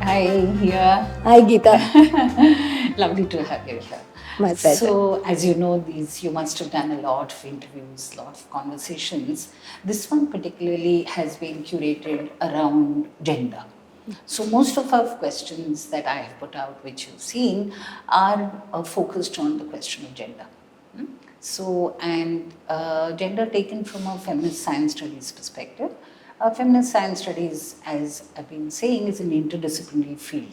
Hi, Hiyaa. Hi, Gita. Lovely to have you here. My pleasure. So, as you know, you must have done a lot of interviews, a lot of conversations. This one particularly has been curated around gender. So, most of our questions that I have put out, which you've seen, are focused on the question of gender. Hmm? So, and gender taken from a feminist science studies perspective. Feminist science studies, as I've been saying, is an interdisciplinary field.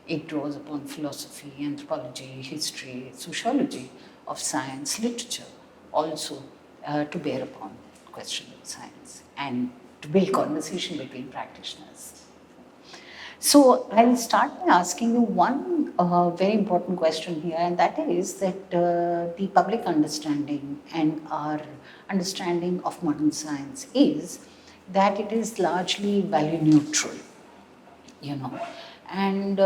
It draws upon philosophy, anthropology, history, sociology of science, literature, also to bear upon the question of science and to build conversation between practitioners. So I'll start by asking you one very important question here, and that is that the public understanding and our understanding of modern science is that it is largely value neutral, you know. And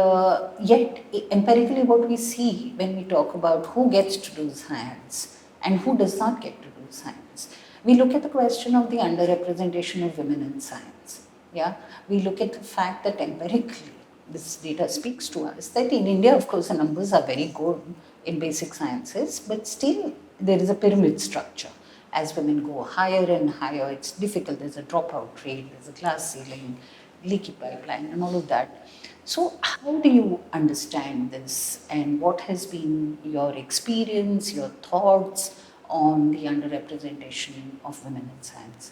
yet, empirically, what we see when we talk about who gets to do science and who does not get to do science, we look at the question of the underrepresentation of women in science. Yeah, we look at the fact that empirically, this data speaks to us that in India, of course, the numbers are very good in basic sciences, but still there is a pyramid structure. As women go higher and higher, it's difficult. There's a dropout rate, there's a glass ceiling, leaky pipeline, and all of that. So, how do you understand this, and what has been your experience, your thoughts on the underrepresentation of women in science?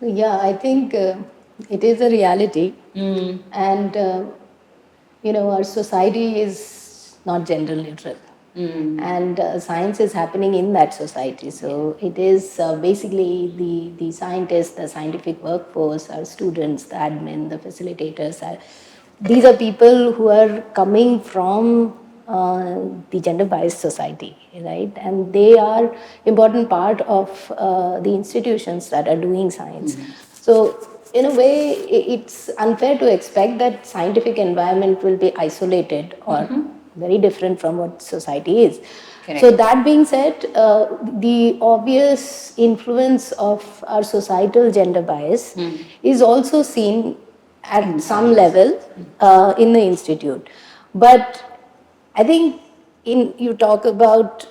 Yeah, I think it is a reality. And, our society is not gender neutral. And science is happening in that society. So it is basically the scientists, the scientific workforce, our students, the admin, the facilitators. These are people who are coming from the gender biased society, right? And they are important part of the institutions that are doing science. So in a way, it's unfair to expect that scientific environment will be isolated or very different from what society is. Correct. So that being said, the obvious influence of our societal gender bias is also seen at some level in the institute. But I think you talk about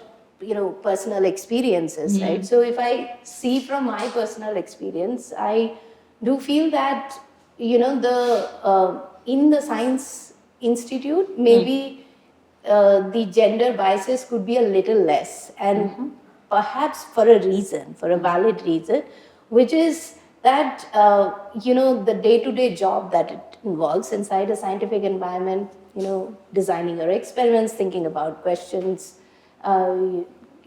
personal experiences, right? So if I see from my personal experience, I do feel that the in the science institute maybe the gender biases could be a little less, and perhaps for a reason, for a valid reason, which is that the day-to-day job that it involves inside a scientific environment, designing your experiments, thinking about questions,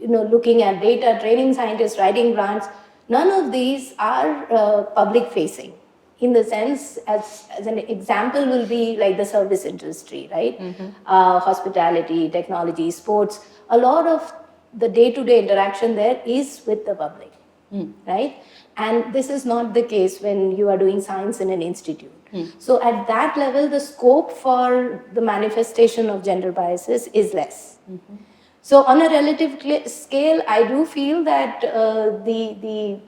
looking at data, training scientists, writing grants, none of these are public facing. In the sense, as an example will be like the service industry, right? Hospitality, technology, sports. A lot of the day-to-day interaction there is with the public, right? And this is not the case when you are doing science in an institute. So at that level, the scope for the manifestation of gender biases is less. So on a relative scale, I do feel that the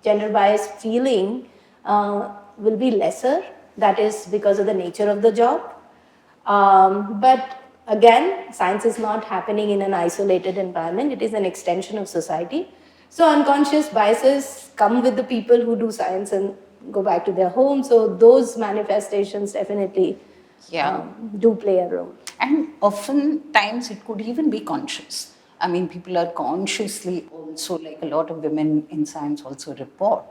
gender bias feeling will be lesser. That is because of the nature of the job. But again, science is not happening in an isolated environment. It is an extension of society. So unconscious biases come with the people who do science and go back to their home. So those manifestations definitely do play a role. And oftentimes it could even be conscious. I mean, people are consciously also, like a lot of women in science also report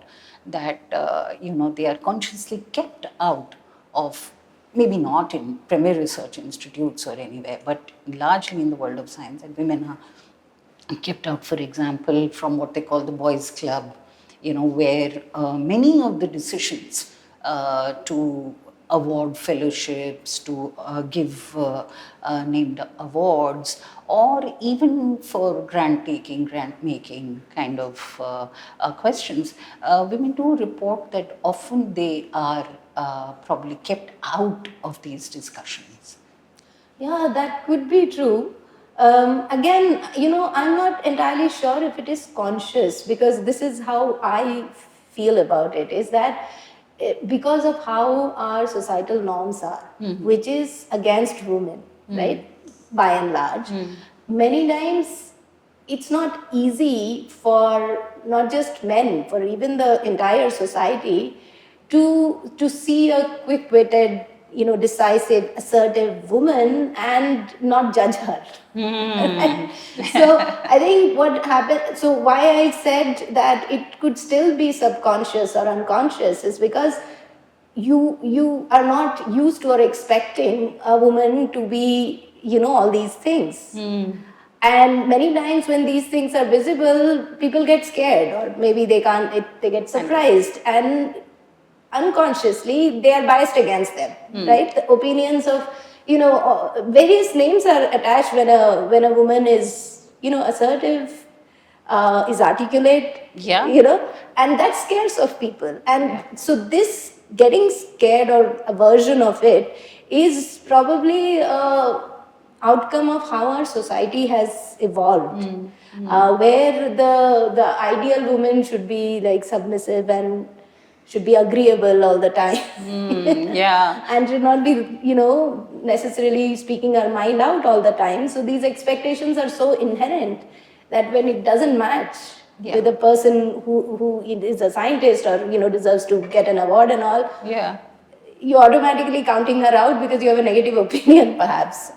that, they are consciously kept out of, maybe not in premier research institutes or anywhere, but largely in the world of science, and women are kept out, for example, from what they call the boys' club, where many of the decisions to award fellowships, to give named awards, or even for grant taking, grant making kind of questions, women do report that often they are probably kept out of these discussions. Yeah, that could be true. Again, I'm not entirely sure if it is conscious, because this is how I feel about it, is that because of how our societal norms are, which is against women, right? By and large, many times it's not easy for not just men, for even the entire society to see a quick-witted, decisive, assertive woman and not judge her. So I think what happened, so why I said that it could still be subconscious or unconscious is because you are not used to or expecting a woman to be, all these things. And many times when these things are visible, people get scared, or maybe they get surprised, and unconsciously they are biased against them, right? The opinions of, various names are attached when a woman is, assertive, is articulate, Yeah. and that scares of people. And so this getting scared or aversion of it is probably a outcome of how our society has evolved, where the ideal woman should be like submissive and should be agreeable all the time, Yeah. and should not be, necessarily speaking her mind out all the time. So these expectations are so inherent that when it doesn't match with a person who is a scientist or, deserves to get an award and all, you're automatically counting her out because you have a negative opinion, perhaps.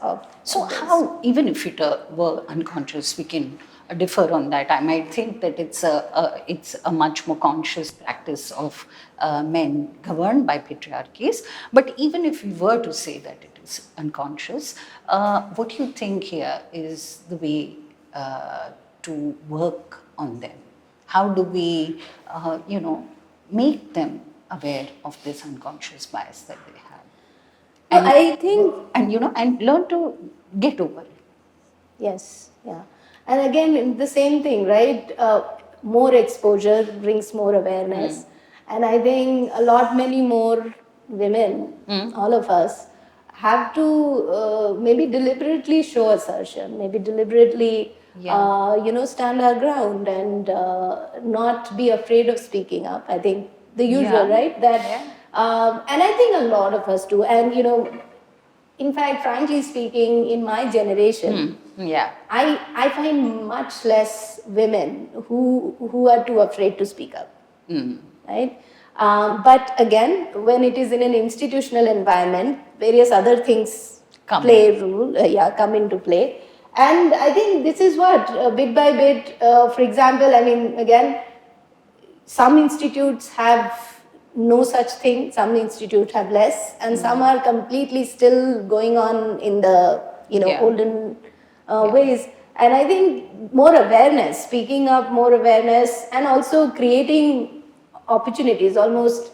So how, even if it were unconscious, we can differ on that. I might think that it's a much more conscious practice of men governed by patriarchies. But even if we were to say that it is unconscious, what do you think here is the way to work on them? How do we, make them aware of this unconscious bias that they have? And I think, and learn to get over it. Yes, yeah. And again, the same thing, right? More exposure brings more awareness. And I think many more women, all of us, have to maybe deliberately show assertion, maybe deliberately, stand our ground and not be afraid of speaking up. I think the usual, right? And I think a lot of us do. And, in fact, frankly speaking, in my generation, I find much less women who are too afraid to speak up, right? But again, when it is in an institutional environment, various other things come into play. And I think this is what, bit by bit, for example, again, some institutes have no such thing, some institutes have less, and some are completely still going on in the olden ways. And I think more awareness, speaking up, more awareness, and also creating opportunities, almost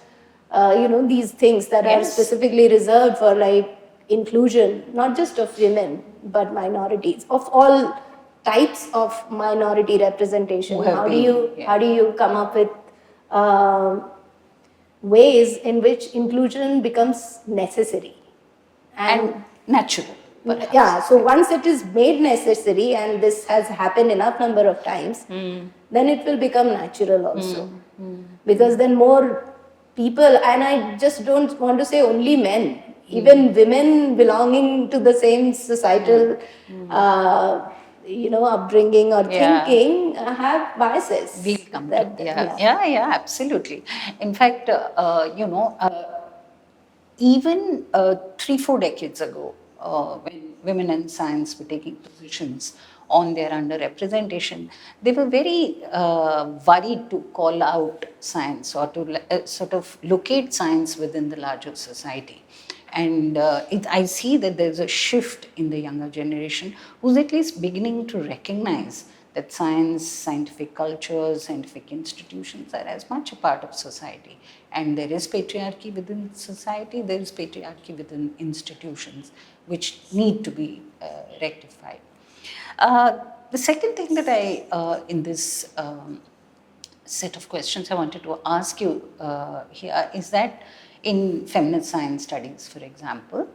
these things that are specifically reserved for like inclusion, not just of women but minorities, of all types of minority representation. How do you come up with ways in which inclusion becomes necessary and natural? Perhaps. Yeah, so once it is made necessary, and this has happened enough number of times, then it will become natural also. Because then more people, and I just don't want to say only men, even women belonging to the same societal upbringing or thinking have biases. We'll come to absolutely. In fact, even 3-4 decades ago, when women in science were taking positions on their underrepresentation, they were very worried to call out science or to sort of locate science within the larger society. And I see that there's a shift in the younger generation who's at least beginning to recognize that science, scientific cultures, scientific institutions are as much a part of society. And there is patriarchy within society, there is patriarchy within institutions, which need to be rectified. The second thing that I, in this set of questions I wanted to ask you here is that in feminist science studies, for example,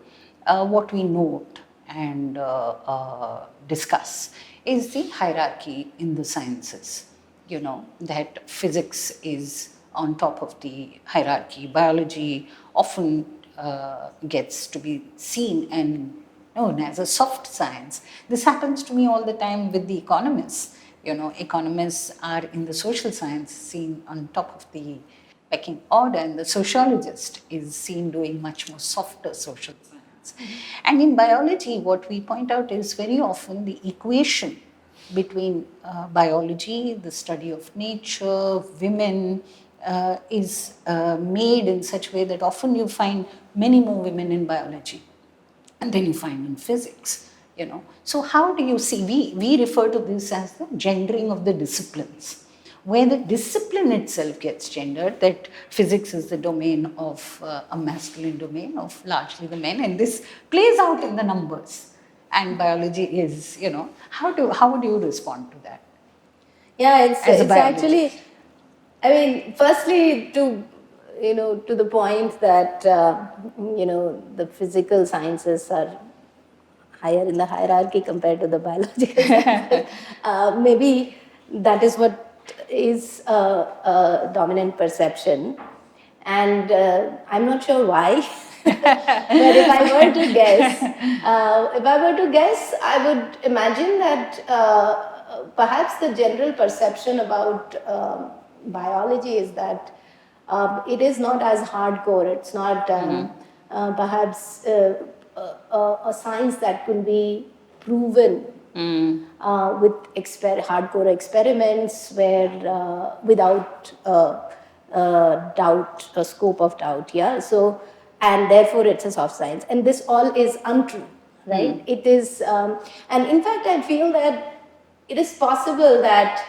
what we note and discuss is the hierarchy in the sciences. That physics is on top of the hierarchy. Biology often gets to be seen and known as a soft science. This happens to me all the time with the economists. Economists are in the social science seen on top of the pecking order, and the sociologist is seen doing much more softer social science. And in biology, what we point out is very often the equation between biology, the study of nature, women, is made in such a way that often you find many more women in biology and then you find in physics. So how do you see, we refer to this as the gendering of the disciplines, where the discipline itself gets gendered, that physics is the domain of a masculine domain of largely the men, and this plays out in the numbers. And biology is, how would you respond to that? Yeah, it's actually, I mean, firstly, to the point that, the physical sciences are higher in the hierarchy compared to the biological sciences. Maybe that is what is a dominant perception. And I'm not sure why. But if I were to guess, I would imagine that perhaps the general perception about biology is that it is not as hardcore. It's not perhaps a science that could be proven with hardcore experiments where without doubt, a scope of doubt. Yeah. So, and therefore it's a soft science. And this all is untrue, right? It is, and in fact, I feel that it is possible that,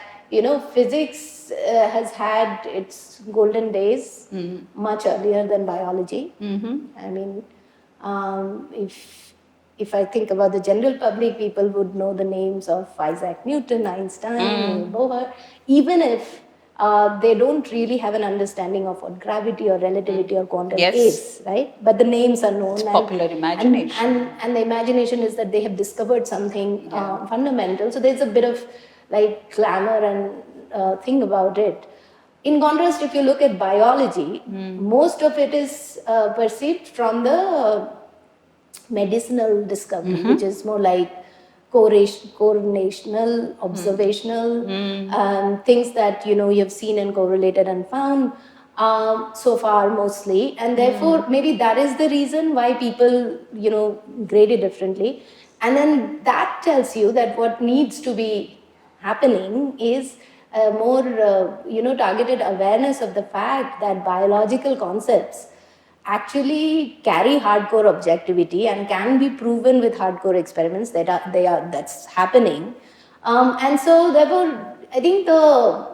physics has had its golden days much earlier than biology. I mean, if I think about the general public, people would know the names of Isaac Newton, Einstein, Bohr, even if they don't really have an understanding of what gravity or relativity or quantum is, right? But the names are known. It's popular imagination. And the imagination is that they have discovered something fundamental. So there's a bit of like glamour and thing about it. In contrast, if you look at biology, most of it is perceived from the medicinal discovery, which is more like correlational, observational, things that you have seen and correlated and found so far mostly, and therefore maybe that is the reason why people grade it differently, and then that tells you that what needs to be happening is a more targeted awareness of the fact that biological concepts actually carry hardcore objectivity and can be proven with hardcore experiments that's happening, and so therefore I think the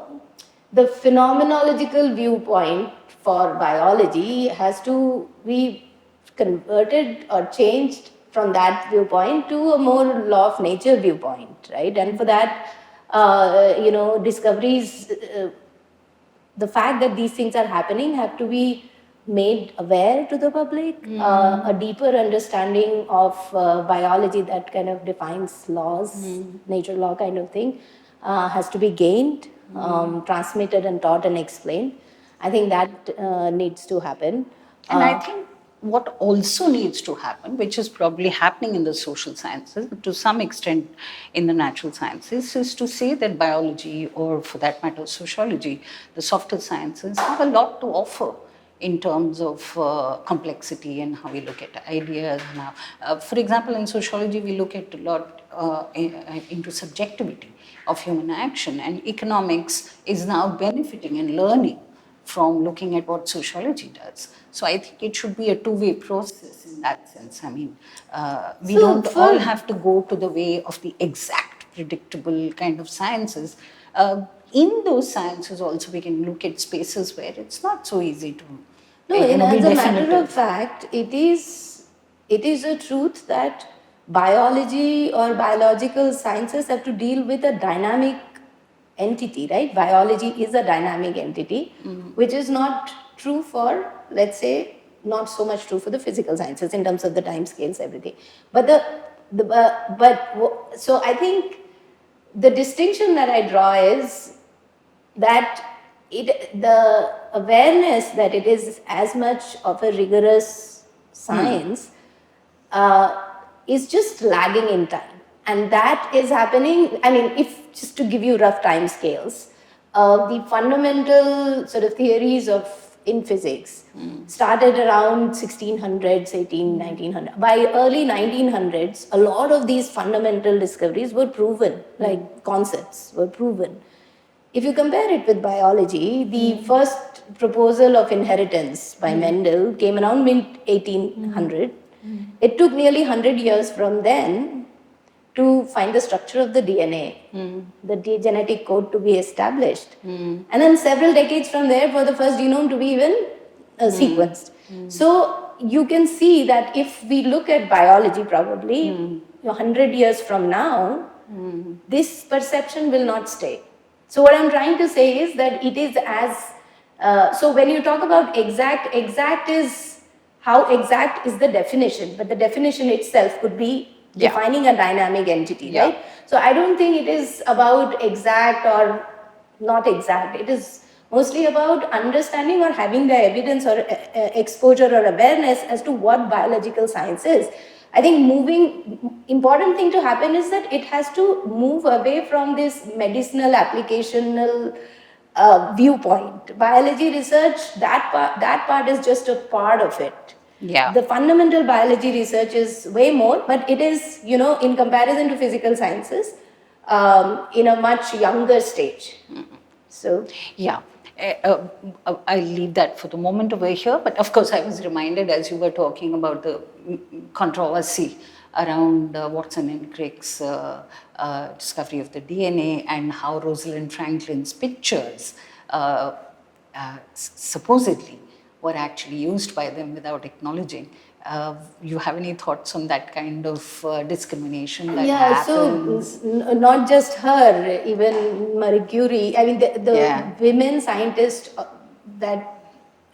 phenomenological viewpoint for biology has to be converted or changed from that viewpoint to a more law of nature viewpoint, right? And for that, discoveries, the fact that these things are happening have to be made aware to the public, a deeper understanding of biology that kind of defines laws, nature law kind of thing, has to be gained, transmitted and taught and explained. I think that needs to happen. And I think what also needs to happen, which is probably happening in the social sciences, to some extent in the natural sciences, is to say that biology, or for that matter sociology, the softer sciences, have a lot to offer in terms of complexity and how we look at ideas. Now, for example, in sociology, we look at a lot into subjectivity of human action, and economics is now benefiting and learning from looking at what sociology does. So I think it should be a two-way process in that sense. I mean, we don't all have to go to the way of the exact predictable kind of sciences. In those sciences also we can look at spaces where it's not so easy to as a matter of fact, it is a truth that biology or biological sciences have to deal with a dynamic entity, right? Biology is a dynamic entity, which is not true for, let's say, not so much true for the physical sciences in terms of the time scales, everything. But so I think the distinction that I draw is that the awareness that it is as much of a rigorous science is just lagging in time. And that is happening, I mean, if just to give you rough time scales, the fundamental sort of theories in physics started around 1600s, 1900. By early 1900s, a lot of these fundamental discoveries were proven, like concepts were proven. If you compare it with biology, the first proposal of inheritance by Mendel came around mid-1800. It took nearly 100 years from then to find the structure of the DNA, the genetic code to be established. And then several decades from there for the first genome to be even sequenced. So you can see that if we look at biology probably 100 years from now, this perception will not stay. So what I'm trying to say is that it is as, so when you talk about exact is, how exact is the definition, but the definition itself could be defining a dynamic entity, right? So I don't think it is about exact or not exact. It is mostly about understanding or having the evidence or exposure or awareness as to what biological science is. I think important thing to happen is that it has to move away from this medicinal applicational viewpoint. Biology research, that part is just a part of it. Yeah. The fundamental biology research is way more, but it is, in comparison to physical sciences, in a much younger stage. So, yeah. I'll leave that for the moment over here. But of course, I was reminded as you were talking about the controversy around Watson and Crick's discovery of the DNA and how Rosalind Franklin's pictures supposedly were actually used by them without acknowledging. You have any thoughts on that kind of discrimination that happens? So not just her, even Marie Curie. I mean, the women scientists that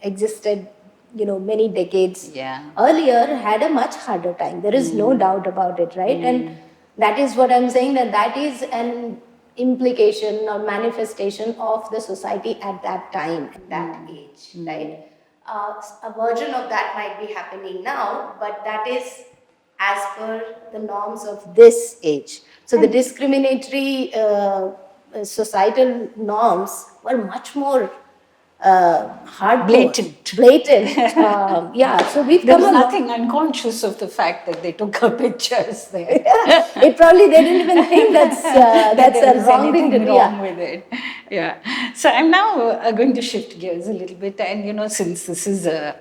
existed, many decades earlier had a much harder time. There is no doubt about it, right? And that is what I'm saying, that is an implication or manifestation of the society at that time, at that age, right? A version of that might be happening now, but that is as per the norms of this age. So the discriminatory societal norms were much more hardcore. Blatant. So we've There's come nothing unconscious of the fact that they took her pictures there. They didn't even think that's a wrong thing to do. Wrong with it. Yeah. So I'm now going to shift gears a little bit, and since this is a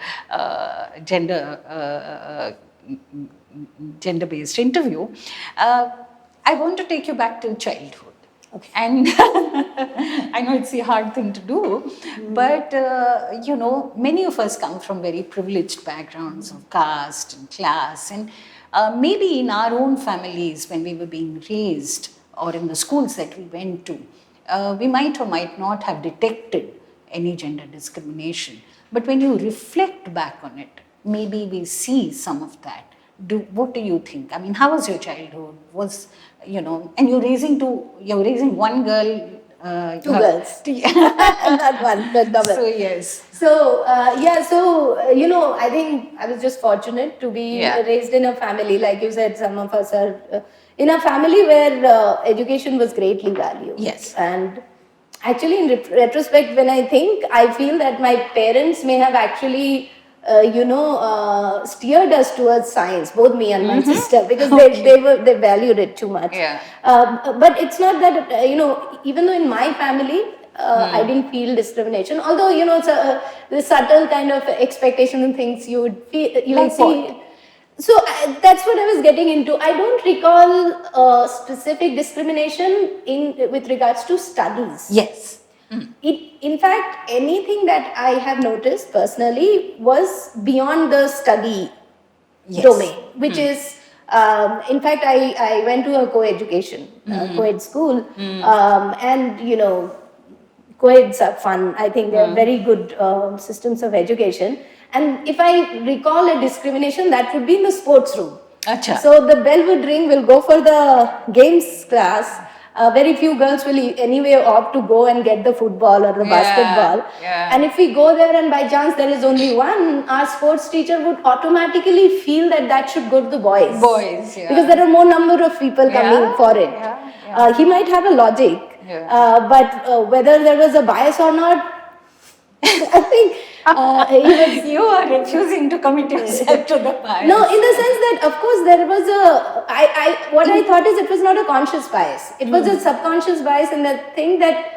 gender-based interview, I want to take you back to childhood. Okay. And I know it's a hard thing to do, but many of us come from very privileged backgrounds of caste and class, and maybe in our own families when we were being raised or in the schools that we went to, we might or might not have detected any gender discrimination. But when you reflect back on it, maybe we see some of that. What do you think? I mean, how was your childhood? And you're raising one girl. Two girls. Not one, but double. So, yes. So, I think I was just fortunate to be raised in a family. Like you said, some of us are in a family where education was greatly valued. Yes. And actually, in retrospect, when I feel that my parents may have actually steered us towards science, both me and my sister, because they valued it too much. Yeah. But it's not that even though in my family I didn't feel discrimination, although the subtle kind of expectation and things you would feel, you would see. So that's what I was getting into. I don't recall specific discrimination with regards to studies. Yes. In fact, anything that I have noticed personally was beyond the study domain, which is, in fact, I went to a co-education, co-ed school, and co-eds are fun. I think they're very good systems of education. And if I recall a discrimination, that would be in the sports room. Achha. So the bell would ring, we'll go for the games class. very few girls will anyway opt to go and get the football or the basketball. Yeah. And if we go there and by chance there is only one, our sports teacher would automatically feel that that should go to the boys. Boys, yeah. Because there are more number of people coming for it. He might have a logic, but whether there was a bias or not, I think you are refusing to commit yourself to the bias. No, in the sense that, of course, there was what I thought is it was not a conscious bias. It was a subconscious bias in the thing that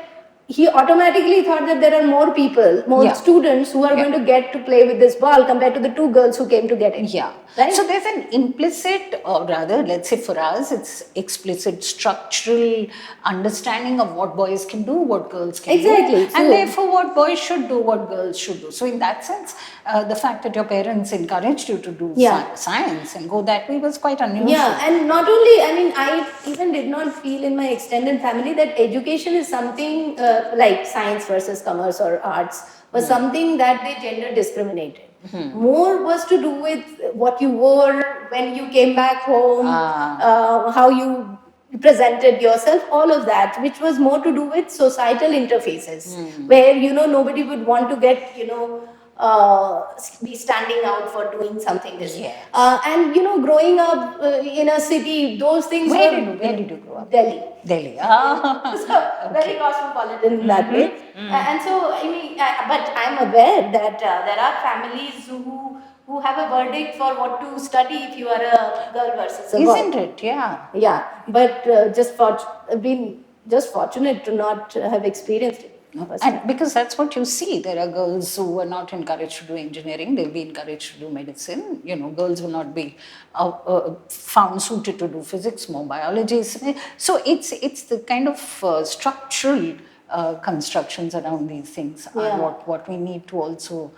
he automatically thought that there are more people, more students who are going to get to play with this ball compared to the two girls who came to get it. Yeah. Right? So there's an implicit, or rather, let's say for us, it's explicit structural understanding of what boys can do, what girls can do. Exactly. And therefore what boys should do, what girls should do. So in that sense, the fact that your parents encouraged you to do science and go that way was quite unusual. Yeah, and not only, I mean, I even did not feel in my extended family that education is something like science versus commerce or arts was something that they gender discriminated. More was to do with what you wore when you came back home, how you presented yourself, all of that, which was more to do with societal interfaces, where, nobody would want to get, be standing out for doing something this way. And growing up in a city, those things Where did you grow up? Delhi. Delhi. So very cosmopolitan in that way. And so, I mean, but I'm aware that there are families who have a verdict for what to study if you are a girl versus a boy. Isn't it? Yeah. Yeah, but been just fortunate to not have experienced it. And because that's what you see, there are girls who are not encouraged to do engineering, they'll be encouraged to do medicine. Girls will not be found suited to do physics, more biology. So it's the kind of structural constructions around these things are what we need to also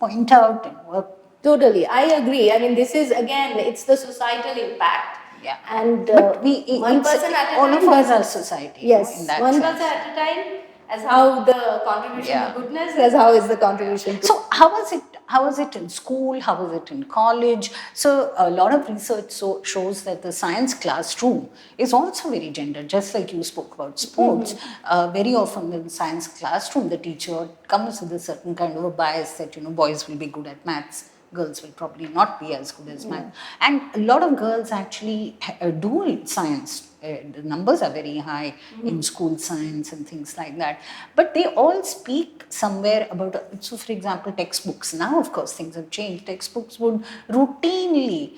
point out and work. Totally, I agree. I mean, this is again, it's the societal impact. Yeah. And but one person at a time. All of us are society. Yes, in that one sense. person at a time. As how the contribution to goodness, as how is the contribution to... So how was it in school? How was it in college? So a lot of research shows that the science classroom is also very gendered, just like you spoke about sports. Very often in the science classroom, the teacher comes with a certain kind of a bias that, boys will be good at maths, girls will probably not be as good as math. And a lot of girls actually do science. The numbers are very high in school science and things like that. But they all speak somewhere about, so for example, textbooks. Now, of course, things have changed. Textbooks would routinely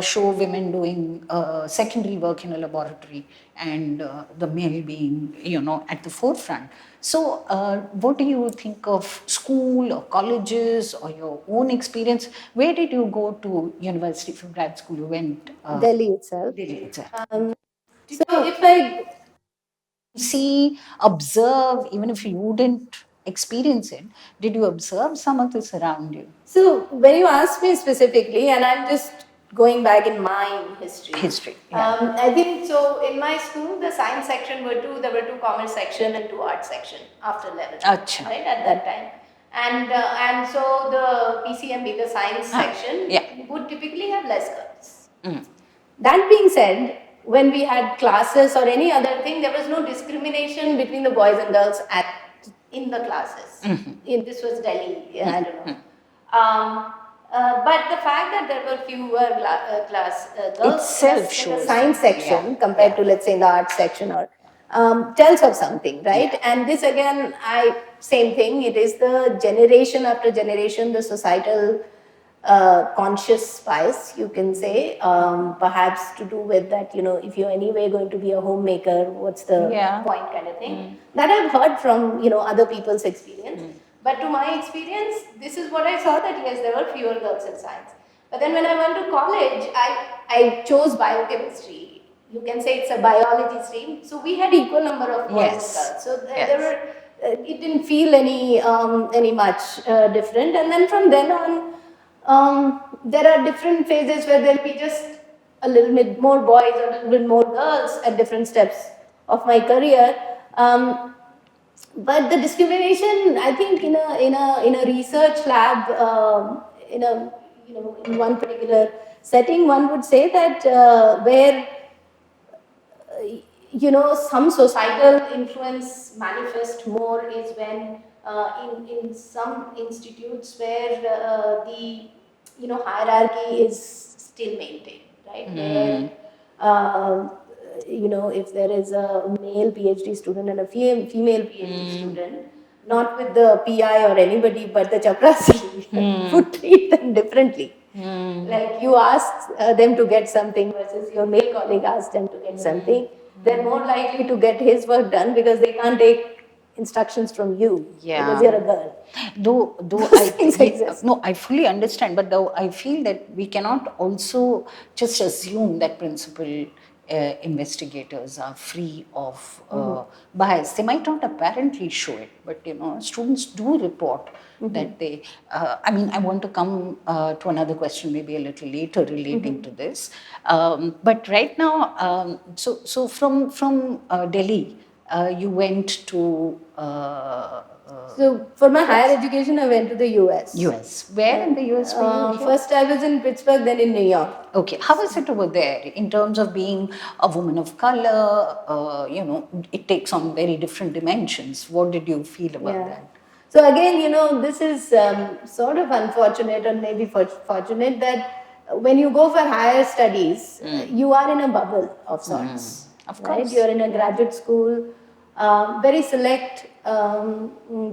show women doing secondary work in a laboratory and the male being, at the forefront. So what do you think of school or colleges or your own experience? Where did you go to university for grad school? You went... Delhi itself. Delhi itself. So if I see, observe, even if you didn't experience it, did you observe some of this around you? So when you ask me specifically, and I'm just going back in my history. I think so in my school, the science section there were two commerce section and two art section after 11, right, at that time. And so the PCMB, the science section, would typically have less girls. That being said, when we had classes or any other thing, there was no discrimination between the boys and girls in the classes. This was Delhi, I don't know. But the fact that there were fewer girls itself in the science section compared to, let's say, in the art section, or tells of something, right? And this again, same thing. It is the generation after generation, the societal conscious bias, you can say, perhaps to do with that, if you're anyway going to be a homemaker, what's the point kind of thing. That I've heard from, other people's experience. But to my experience, this is what I saw, that yes, there were fewer girls in science. But then when I went to college, I chose biochemistry. You can say it's a biology stream. So we had equal number of boys and girls. So there were, it didn't feel any much different. And then from then on, there are different phases where there'll be just a little bit more boys or a little bit more girls at different steps of my career. But the discrimination, I think, in a research lab, in one particular setting, one would say that where some societal influence manifest more is when in some institutes where the hierarchy is still maintained, right? Where if there is a male PhD student and a female PhD student, not with the PI or anybody, but the chaprasi would treat them differently. Like you ask them to get something versus your male colleague asks them to get something, they're more likely to get his work done because they can't take instructions from you because you're a girl. Though Things exist. no, I fully understand, but though I feel that we cannot also just assume that principal investigators are free of bias. They might not apparently show it, but students do report that they. I mean, I want to come to another question maybe a little later relating to this, but right now, so from Delhi, you went to. So for my higher education, I went to the US. US. Where in the US were you? First I was in Pittsburgh, then in New York. Okay. How is it over there in terms of being a woman of color? It takes on very different dimensions. What did you feel about that? So again, this is sort of unfortunate or maybe fortunate that when you go for higher studies, you are in a bubble of sorts. Of course. Right? You're in a graduate school. Very select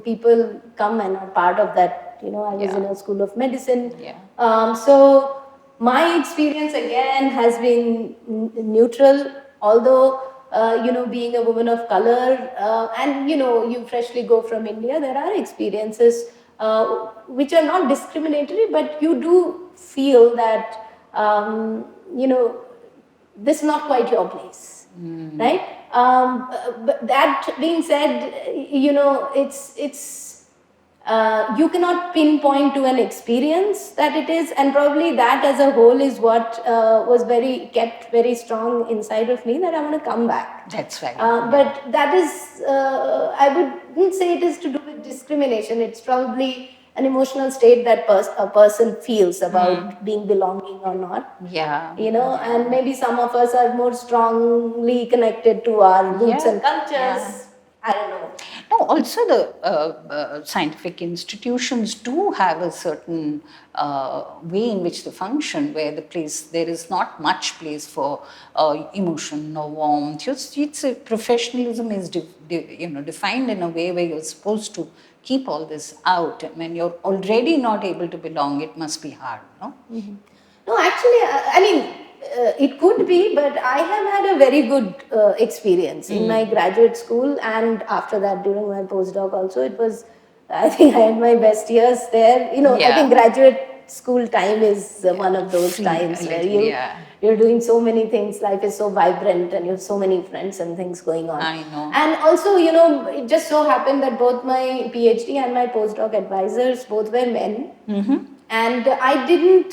people come and are part of that. I was in a school of medicine. So my experience again has been neutral, although being a woman of color and you freshly go from India, there are experiences which are not discriminatory, but you do feel that this is not quite your place, right? But that being said, it's you cannot pinpoint to an experience that it is, and probably that as a whole is what was kept very strong inside of me, that I want to come back. That's right. But that is, I wouldn't say it is to do with discrimination. It's probably an emotional state that a person feels about being belonging or not. And maybe some of us are more strongly connected to our roots and cultures. I don't know. No, also the scientific institutions do have a certain way in which they function, where there is not much place for emotion or warmth. Professionalism is defined in a way where you're supposed to keep all this out. And when you're already not able to belong, it must be hard, no? No, actually, I mean, it could be, but I have had a very good experience in my graduate school, and after that during my postdoc also. I think I had my best years there. I think graduate school time is one of those times where you're doing so many things, life is so vibrant and you have so many friends and things going on. I know. And also, it just so happened that both my PhD and my postdoc advisors both were men. And I didn't,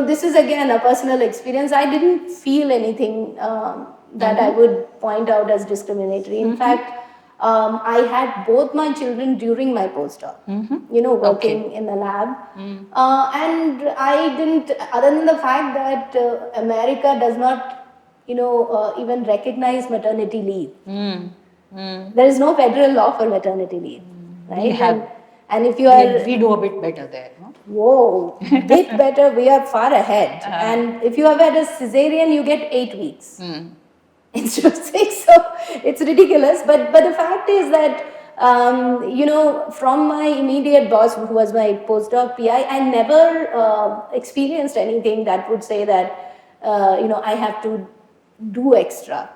this is again a personal experience. I didn't feel anything that I would point out as discriminatory. In fact, I had both my children during my postdoc, working in the lab. And I didn't, other than the fact that America does not, even recognize maternity leave. There is no federal law for maternity leave, right? And if you are... We do a bit better there, no? Whoa, bit better, we are far ahead. And if you have had a cesarean, you get 8 weeks. Instead of 6, so it's ridiculous. But the fact is that, from my immediate boss, who was my postdoc PI, I never experienced anything that would say that, I have to do extra.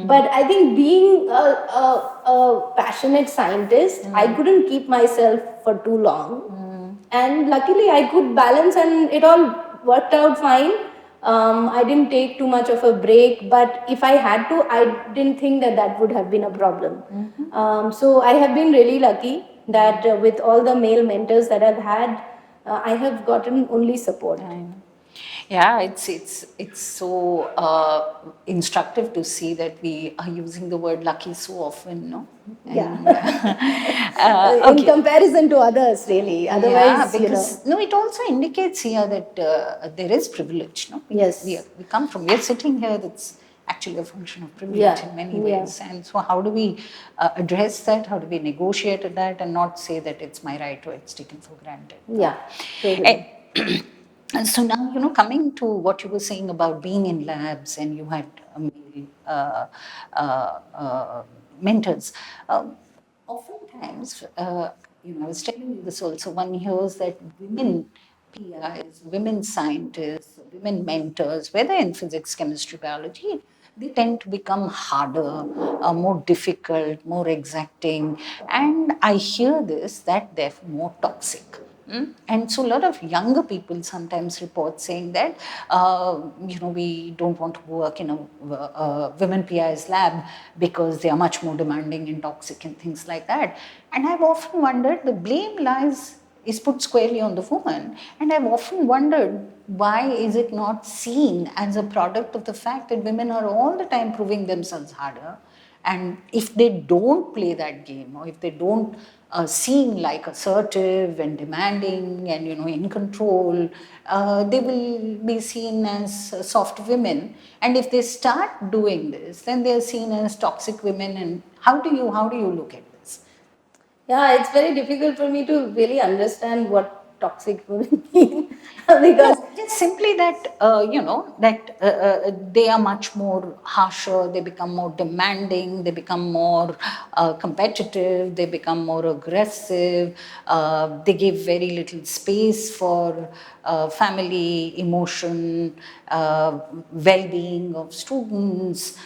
But I think being a passionate scientist, I couldn't keep myself for too long. And luckily I could balance, and it all worked out fine. I didn't take too much of a break, but if I had to, I didn't think that would have been a problem. So I have been really lucky that with all the male mentors that I've had, I have gotten only support. Yeah, it's so instructive to see that we are using the word lucky so often, no? In comparison to others, really. Otherwise, because no, it also indicates here that there is privilege, no? Yes. We come from. We are sitting here. That's actually a function of privilege in many ways. And so how do we address that? How do we negotiate that and not say that it's my right or it's taken for granted? Yeah, totally. And so now, coming to what you were saying about being in labs and you had mentors, oftentimes, I was telling you this also, one hears that women PIs, women scientists, women mentors, whether in physics, chemistry, biology, they tend to become harder, more difficult, more exacting. And I hear this, that they're more toxic. And so a lot of younger people sometimes report saying that, we don't want to work in a women PI's lab because they are much more demanding and toxic and things like that. And I've often wondered, the blame is put squarely on the woman. And I've often wondered, why is it not seen as a product of the fact that women are all the time proving themselves harder? And if they don't play that game, or if they don't seem like assertive and demanding and in control, they will be seen as soft women. And if they start doing this, then they are seen as toxic women. And how do you look at this? Yeah, it's very difficult for me to really understand what toxic women mean because just simply that they are much more harsher, they become more demanding, they become more competitive, they become more aggressive, they give very little space for family, emotion, well-being of students,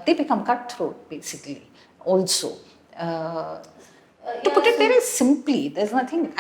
they become cutthroat basically also. To put it very simply, there's nothing,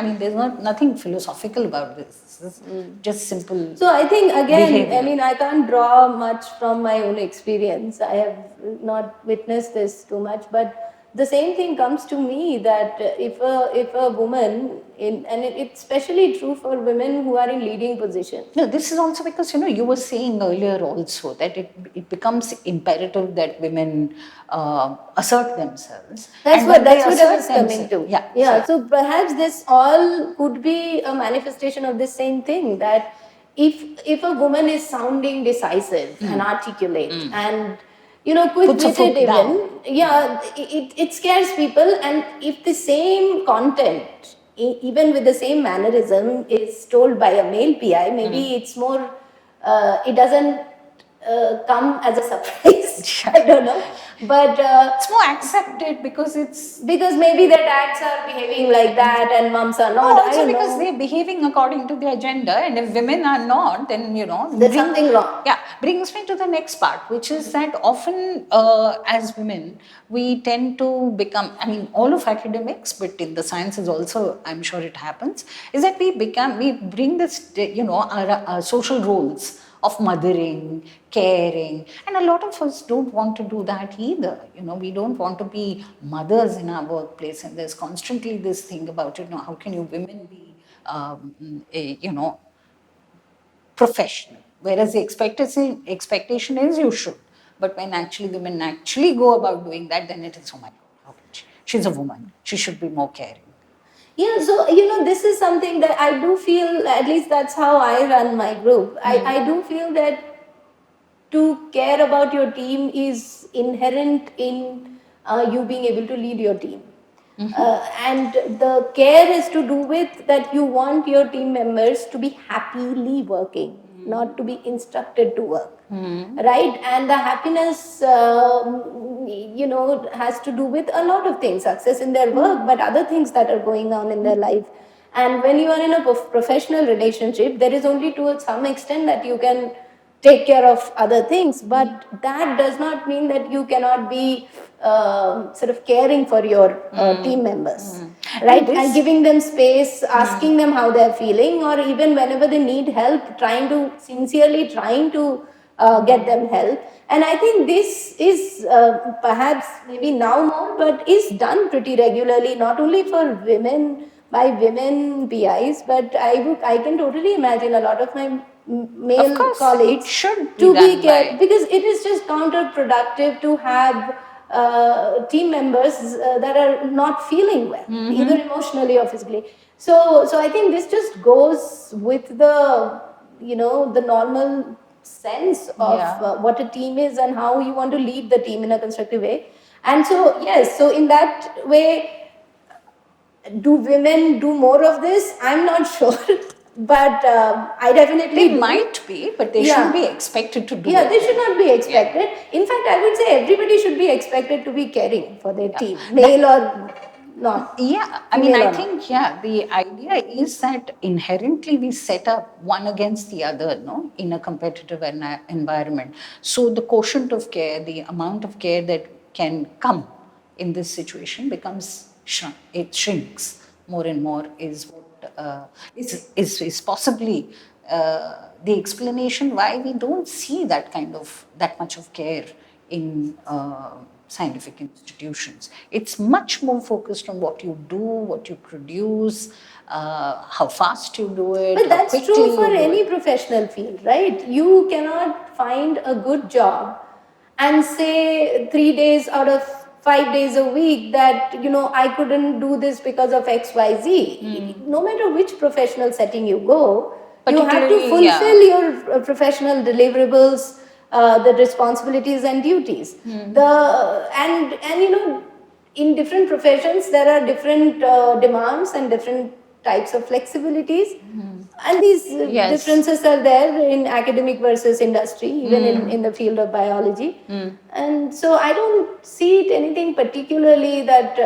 nothing philosophical about this. This is just simple. So I think, again, behavior. I can't draw much from my own experience. I have not witnessed this too much, but the same thing comes to me that if a woman, and it's especially true for women who are in leading positions. No, this is also because, you were saying earlier also that it becomes imperative that women assert themselves. That's what I was coming to. Yeah. So perhaps this all could be a manifestation of the same thing, that if a woman is sounding decisive and articulate and quick-witted even, it scares people. And if the same content, even with the same mannerism, is told by a male PI, maybe it's more, it doesn't come as a surprise. I don't know, but it's more accepted because maybe their dads are behaving like that and moms are not. Also because they're behaving according to their gender, and if women are not, then there's something wrong. Yeah, brings me to the next part, which is that often as women we tend to become, all of academics, but in the sciences also, I'm sure it happens, is that we bring this, our social roles of mothering, caring, and a lot of us don't want to do that either. We don't want to be mothers in our workplace, and there's constantly this thing about, how can you women be, professional, whereas the expectation is you should. But when actually women actually go about doing that, then it is, oh my God, how can she? She's a woman, she should be more caring. Yeah, so this is something that I do feel, at least that's how I run my group. I do feel that to care about your team is inherent in you being able to lead your team. And the care is to do with that you want your team members to be happily working, not to be instructed to work. Right? And the happiness, has to do with a lot of things, success in their work, but other things that are going on in their life. And when you are in a professional relationship, there is only to some extent that you can take care of other things, but that does not mean that you cannot be sort of caring for your team members, right? And giving them space, asking them how they're feeling, or even whenever they need help, sincerely trying to get them help. And I think this is perhaps maybe now more, but is done pretty regularly, not only for women, by women PIs, but I can totally imagine a lot of my male colleagues to be cared, because it is just counterproductive to have team members that are not feeling well, either emotionally or physically. So I think this just goes with the the normal sense of what a team is and how you want to lead the team in a constructive way. And so, yes, so in that way, do women do more of this? I'm not sure. But I definitely They might be, but they shouldn't be expected to do it. They should not be expected. In fact, I would say everybody should be expected to be caring for their team, male or not. Yeah, I mean, I think, the idea is that inherently we set up one against the other, no, in a competitive environment. So the quotient of care, the amount of care that can come in this situation becomes it shrinks more and more, is what is possibly the explanation why we don't see that much of care in scientific institutions. It's much more focused on what you do, what you produce, how fast you do it. But that's true for any professional field, right? You cannot find a good job and say 3 days out of 5 days a week that, I couldn't do this because of XYZ. No matter which professional setting you go, you have to fulfill your professional deliverables, the responsibilities and duties. In different professions, there are different demands and different types of flexibilities. And these differences are there in academic versus industry, even in the field of biology. And so I don't see it anything particularly that,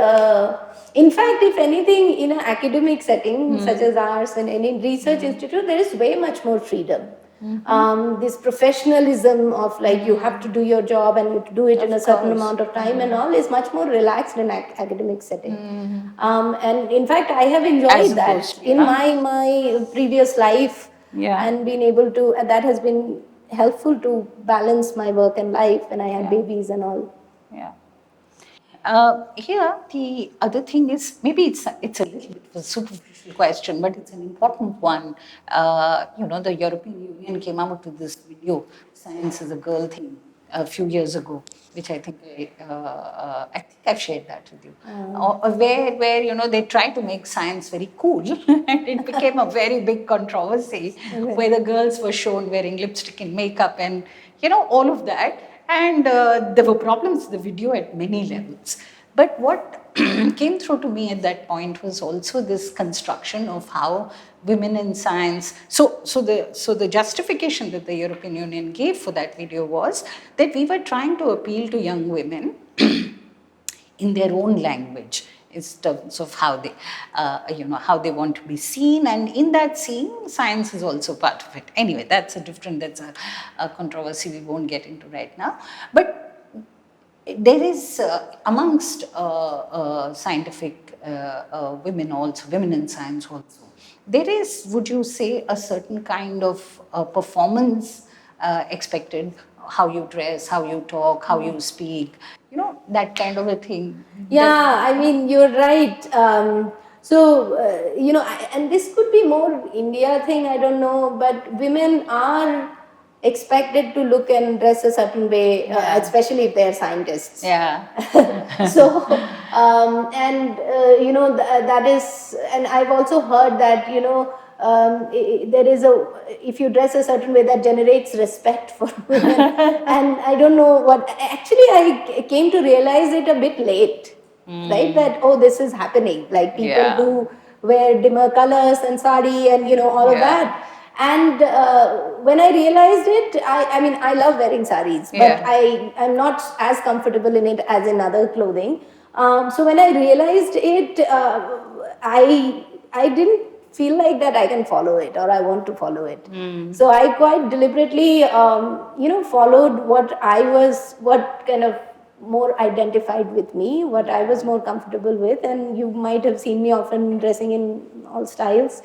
in fact, if anything, in an academic setting, such as ours and any research institute, there is way much more freedom. This professionalism of you have to do your job and you have to do it in a certain amount of time and all is much more relaxed in academic setting. And in fact, I have enjoyed that in my previous life and been able to, that has been helpful to balance my work and life when I had babies and all. Here, the other thing is, maybe it's a little bit of a superficial question, but it's an important one. The European Union came out with this video, "Science is a Girl" thing, a few years ago, which I think I've shared that with you, where they try to make science very cool, and it became a very big controversy, where the girls were shown wearing lipstick and makeup, and all of that. And there were problems with the video at many levels. But what came through to me at that point was also this construction of how women in science. So the justification that the European Union gave for that video was that we were trying to appeal to young women in their own language, in terms of how they, how they want to be seen, and in that scene, science is also part of it. Anyway, that's a controversy we won't get into right now. But there is amongst scientific women also, women in science also, there is, would you say, a certain kind of performance expected? How you dress, how you talk, how you speak, that kind of a thing. Yeah, I mean, you're right. And this could be more India thing, I don't know, but women are expected to look and dress a certain way, especially if they're scientists. Yeah. So, that is, and I've also heard that, there is if you dress a certain way, that generates respect for women. And I don't know what, actually I came to realize it a bit late, right? That, this is happening. Like people do wear dimmer colors and sari and, all of that. And when I realized it, I mean, I love wearing saris, but I'm not as comfortable in it as in other clothing. So when I realized it, I didn't feel like that I can follow it or I want to follow it. So I quite deliberately, followed what kind of more identified with me, what I was more comfortable with. And you might have seen me often dressing in all styles.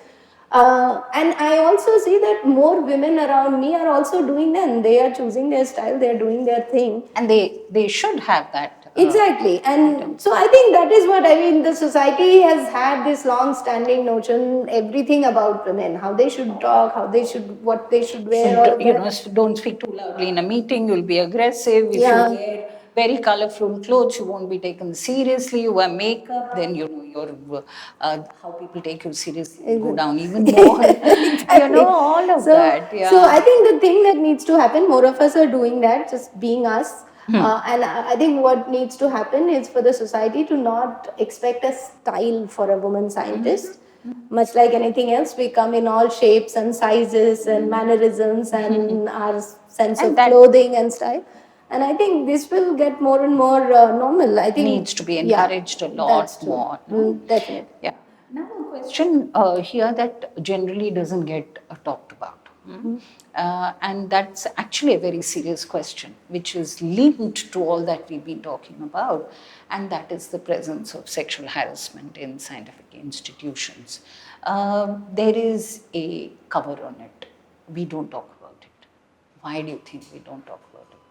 And I also see that more women around me are also doing that. They are choosing their style, they are doing their thing. And they should have that. Exactly. And so I think that is what I mean. The society has had this long-standing notion, everything about women, how they should talk, what they should wear. Don't speak too loudly in a meeting, you'll be aggressive. If you wear very colorful clothes, you won't be taken seriously. You wear makeup, then your how people take you seriously go down even more. Exactly. All of So, that. so I Yeah. think the thing that needs to happen, more of us are doing that, just being us. And I think what needs to happen is for the society to not expect a style for a woman scientist. Much like anything else, we come in all shapes and sizes and mannerisms and our sense And of that clothing and style. And I think this will get more and more normal. I think, needs to be yeah, encouraged a that's lot true. more. No? Definitely. Yeah. Now, a question here that generally doesn't get talked about. And that's actually a very serious question, which is linked to all that we've been talking about, and that is the presence of sexual harassment in scientific institutions. There is a cover on it. We don't talk about it. Why do you think we don't talk about it?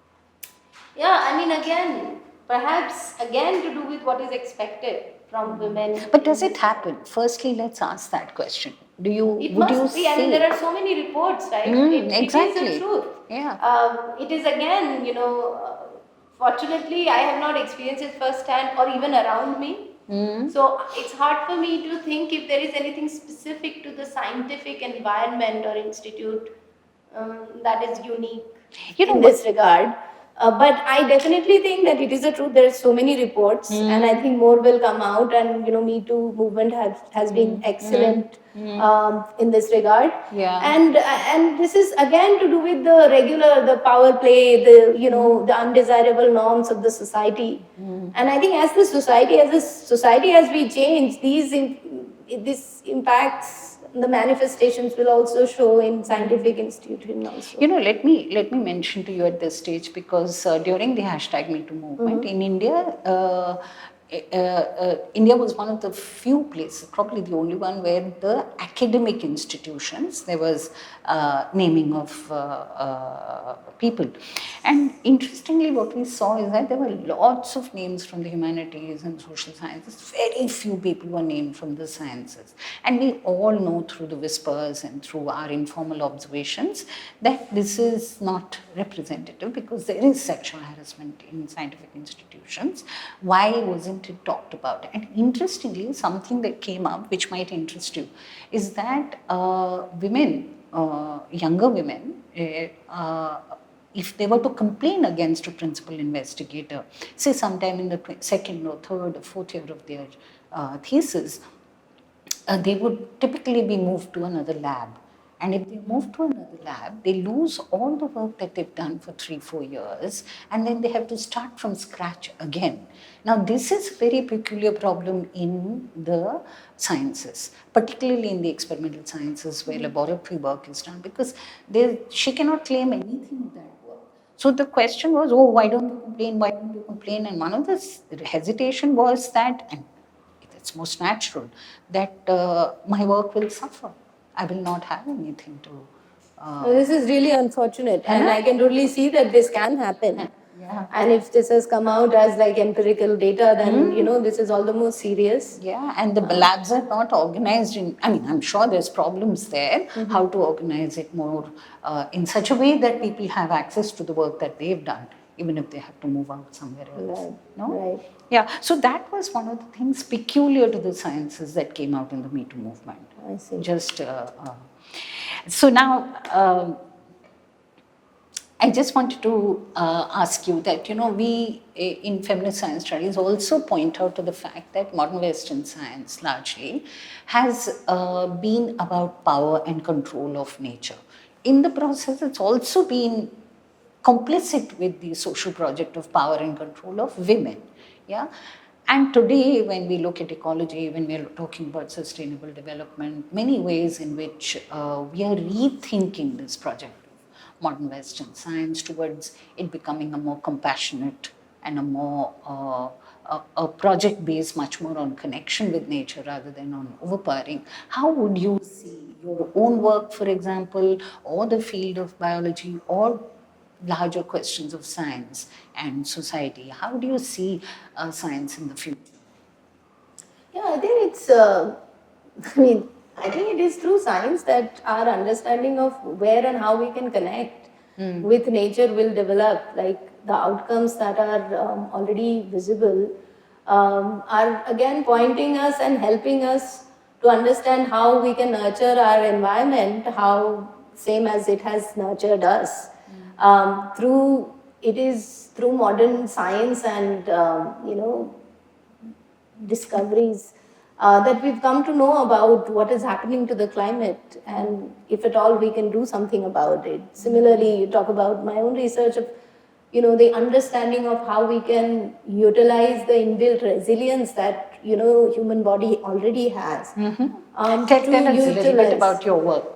Yeah, I mean, again, perhaps again to do with what is expected from women. But does it happen? Firstly, let's ask that question. Would you Be. I mean, say? there are so many reports, right? It is Exactly. the truth. Yeah. It is again, fortunately, I have not experienced it firsthand or even around me. So it's hard for me to think if there is anything specific to the scientific environment or institute that is unique in this regard. But I definitely think that it is the truth. There are so many reports, and I think more will come out. And Me Too movement has been excellent in this regard. Yeah. And this is again to do with the power play, the undesirable norms of the society. And I think as a society, as we change, this impacts, the manifestations will also show in scientific institutions also. Let me mention to you at this stage, because during the #MeToo movement in India, India was one of the few places, probably the only one, where the academic institutions, there was naming of people. And interestingly, what we saw is that there were lots of names from the humanities and social sciences. Very few people were named from the sciences. And we all know through the whispers and through our informal observations that this is not representative, because there is sexual harassment in scientific institutions. Why wasn't it talked about? And interestingly, something that came up which might interest you is that women, younger women, if they were to complain against a principal investigator, say sometime in the second or third or fourth year of their thesis, they would typically be moved to another lab. And if they move to another lab, they lose all the work that they've done for 3-4 years, and then they have to start from scratch again. Now, this is a very peculiar problem in the sciences, particularly in the experimental sciences where laboratory work is done, because she cannot claim anything of that work. So the question was, oh, why don't you complain? Why don't you complain? And one of the hesitation was that, and it's most natural, that my work will suffer. I will not have anything to. This is really unfortunate, and I can really see that this can happen. Yeah. And if this has come out as like empirical data, then this is all the more serious. Yeah, and the labs are not organized in. I mean, I'm sure there's problems there. How to organize it more in such a way that people have access to the work that they've done, even if they have to move out somewhere else. Right. No? Right. Yeah, so that was one of the things peculiar to the sciences that came out in the Me Too movement. I see. So now, I just wanted to ask you that, we in feminist science studies also point out to the fact that modern Western science largely has been about power and control of nature. In the process, it's also been complicit with the social project of power and control of women. Yeah. And today, when we look at ecology, when we are talking about sustainable development, many ways in which we are rethinking this project of modern Western science towards it becoming a more compassionate and a more a project based much more on connection with nature rather than on overpowering. How would you see your own work, for example, or the field of biology, or larger questions of science and society? How do you see science in the future? Yeah, I think I think it is through science that our understanding of where and how we can connect with nature will develop. Like the outcomes that are already visible are again pointing us and helping us to understand how we can nurture our environment, how same as it has nurtured us. It is through modern science and discoveries that we've come to know about what is happening to the climate, and if at all we can do something about it. Similarly, you talk about my own research of the understanding of how we can utilize the inbuilt resilience that human body already has. Tell us a little bit about your work.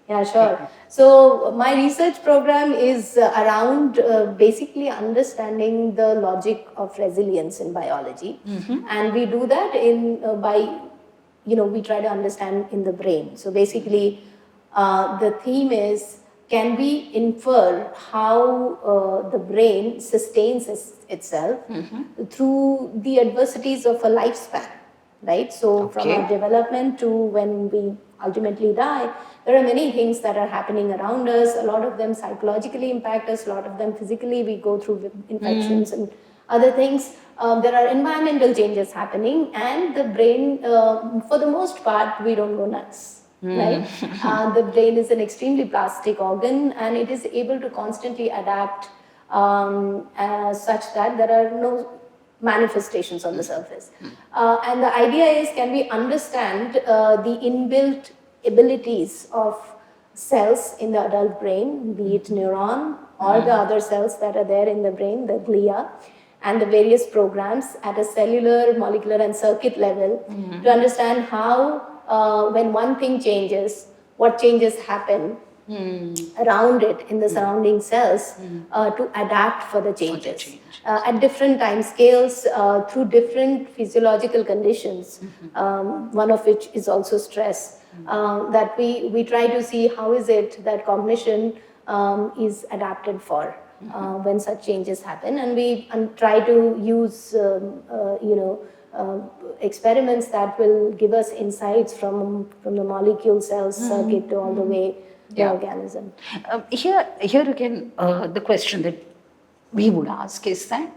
Yeah, sure. So my research program is around basically understanding the logic of resilience in biology, and we do that by we try to understand in the brain. So basically, the theme is, can we infer how the brain sustains itself through the adversities of a lifespan, right? So from our development to when we ultimately die, there are many things that are happening around us. A lot of them psychologically impact us, a lot of them physically. We go through infections and other things. There are environmental changes happening, and the brain, for the most part, we don't go nuts. Right? The brain is an extremely plastic organ, and it is able to constantly adapt such that there are no manifestations on the surface. And the idea is, can we understand the inbuilt abilities of cells in the adult brain, be it neuron or the other cells that are there in the brain, the glia, and the various programs at a cellular, molecular, and circuit level to understand how when one thing changes, what changes happen around it in the surrounding cells to adapt for the changes at different time scales through different physiological conditions, one of which is also stress, that we try to see how is it that cognition is adapted for when such changes happen, and we try to use experiments that will give us insights from the molecule, cells, circuit to all the way the organism. Here again, the question that we would ask is that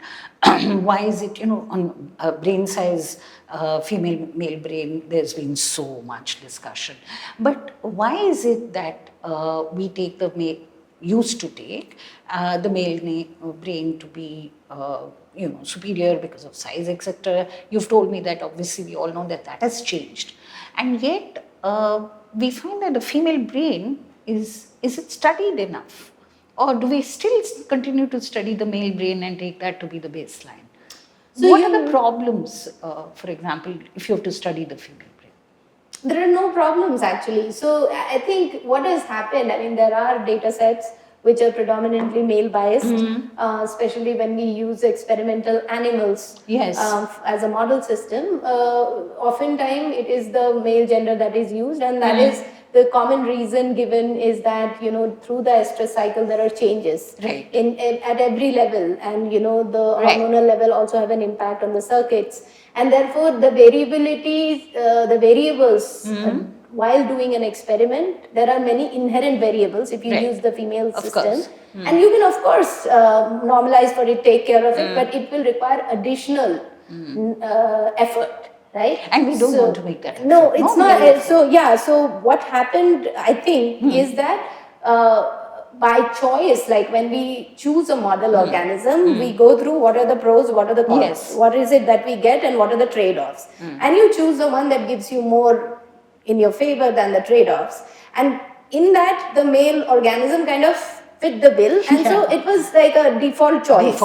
why is it, on brain size, female male brain, there's been so much discussion, but why is it that we take used to take the male brain to be superior because of size, etc. You've told me that obviously we all know that has changed, and yet we find that the female brain is it studied enough, or do we still continue to study the male brain and take that to be the baseline? So what are the problems, for example, if you have to study the female brain? There are no problems actually. So I think what has happened, there are data sets which are predominantly male biased, especially when we use experimental animals as a model system. Oftentimes it is the male gender that is used, and that is the common reason given is that, through the estrous cycle there are changes at every level, and the hormonal level also have an impact on the circuits, and therefore the variabilities, the variables while doing an experiment, there are many inherent variables if you use the female system. And you can of course normalize for it, take care of it, but it will require additional effort. Right? And we don't want to make that effort. No, it's not. So what happened, I think, is that by choice, like when we choose a model organism, we go through what are the pros, what are the cons, what is it that we get, and what are the trade-offs. And you choose the one that gives you more in your favor than the trade-offs. And in that, the male organism kind of fit the bill, and so it was like a default choice.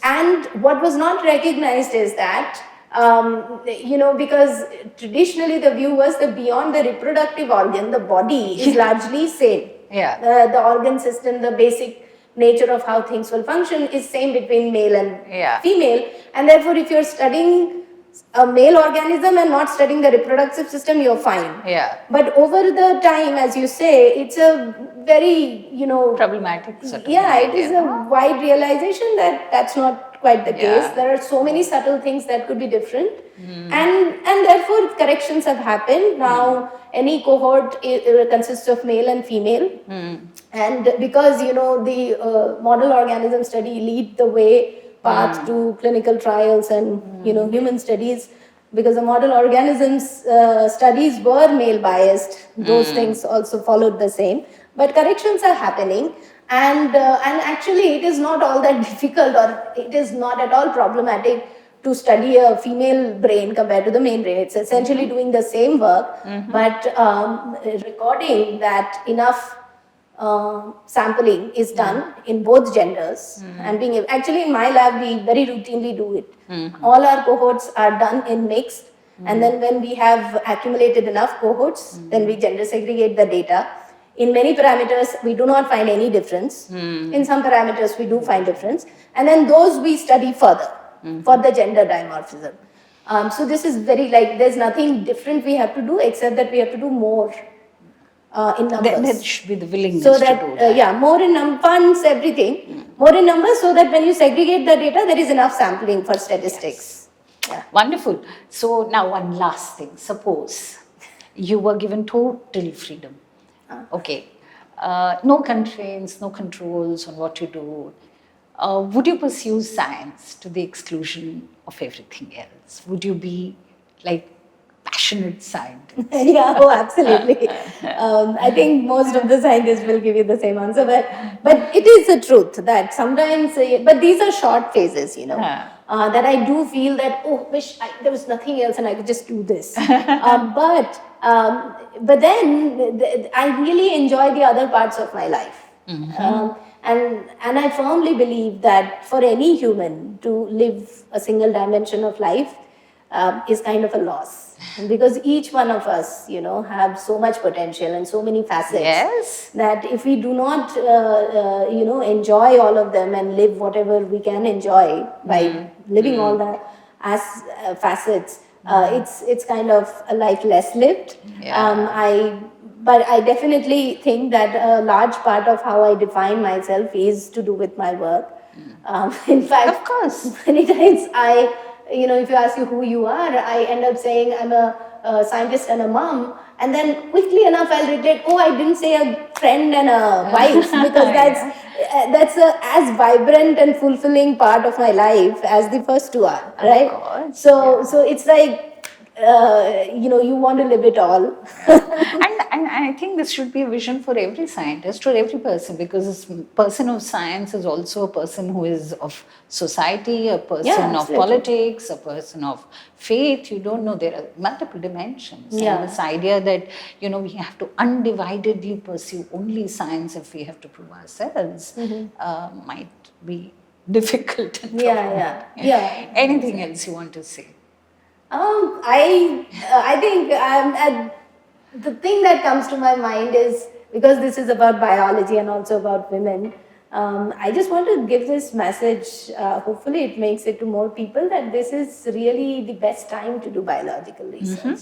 And what was not recognized is that because traditionally the view was that beyond the reproductive organ, the body is largely same. The organ system, the basic nature of how things will function is same between male and female, and therefore if you're studying a male organism and not studying the reproductive system, you're fine. But over the time, as you say, it's a very, problematic sort of it is a wide realization that that's not quite the case. Yeah. There are so many subtle things that could be different, and therefore corrections have happened. Now any cohort consists of male and female, and because the model organism study lead the way path to clinical trials and human studies, because the model organisms studies were male biased, those things also followed the same, but corrections are happening. And actually it is not all that difficult, or it is not at all problematic to study a female brain compared to the male brain. It's essentially doing the same work, but recording that enough sampling is done in both genders, and being actually in my lab we very routinely do it. All our cohorts are done in mixed, and then when we have accumulated enough cohorts, then we gender segregate the data. In many parameters, we do not find any difference. In some parameters, we do find difference. And then those we study further for the gender dimorphism. So this is very there's nothing different we have to do, except that we have to do more in numbers. There should be the willingness so that, to do that. more in funds, everything. More in numbers, so that when you segregate the data, there is enough sampling for statistics. Yeah. Wonderful. So now one last thing. Suppose you were given total freedom. Okay, no constraints, no controls on what you do. Would you pursue science to the exclusion of everything else? Would you be passionate scientist? Yeah, absolutely. I think most of the scientists will give you the same answer, but it is the truth that sometimes, but these are short phases, that I do feel that, wish there was nothing else and I could just do this. But then I really enjoy the other parts of my life. And I firmly believe that for any human to live a single dimension of life is kind of a loss. Because each one of us, have so much potential and so many facets. Yes. That if we do not, enjoy all of them and live whatever we can enjoy by living all the facets, it's kind of a life less lived. But I definitely think that a large part of how I define myself is to do with my work. In fact, of course, many times if you ask you who you are, I end up saying I'm a scientist and a mom, and then quickly enough I'll regret, I didn't say a friend and a wife, because that's a as vibrant and fulfilling part of my life as the first two are, right? Of course, so it's you want to live it all. And I think this should be a vision for every scientist or every person, because a person of science is also a person who is of society, a person of politics, a person of faith. You don't know, there are multiple dimensions. And this idea that, we have to undividedly pursue only science if we have to prove ourselves might be difficult. Anything else you want to say? I think the thing that comes to my mind is, because this is about biology and also about women, I just want to give this message, hopefully it makes it to more people, that this is really the best time to do biological research.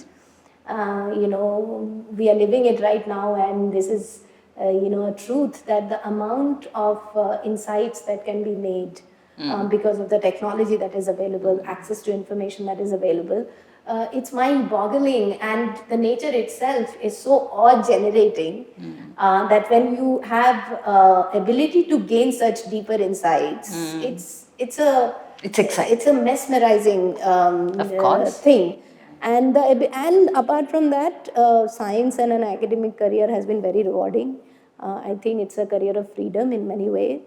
We are living it right now, and this is a truth that the amount of insights that can be made because of the technology that is available, access to information that is available, it's mind-boggling, and the nature itself is so awe-generating that when you have ability to gain such deeper insights, it's exciting. It's a mesmerizing thing. And apart from that, science and an academic career has been very rewarding. I think it's a career of freedom in many ways,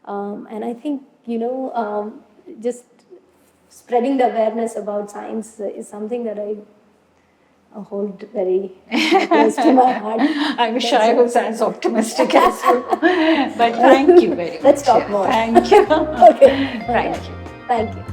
and I think just spreading the awareness about science is something that I hold very close to my heart. I wish I was as optimistic as you. But thank you very much. Let's talk more. Thank you. Okay. Thank you. Thank you.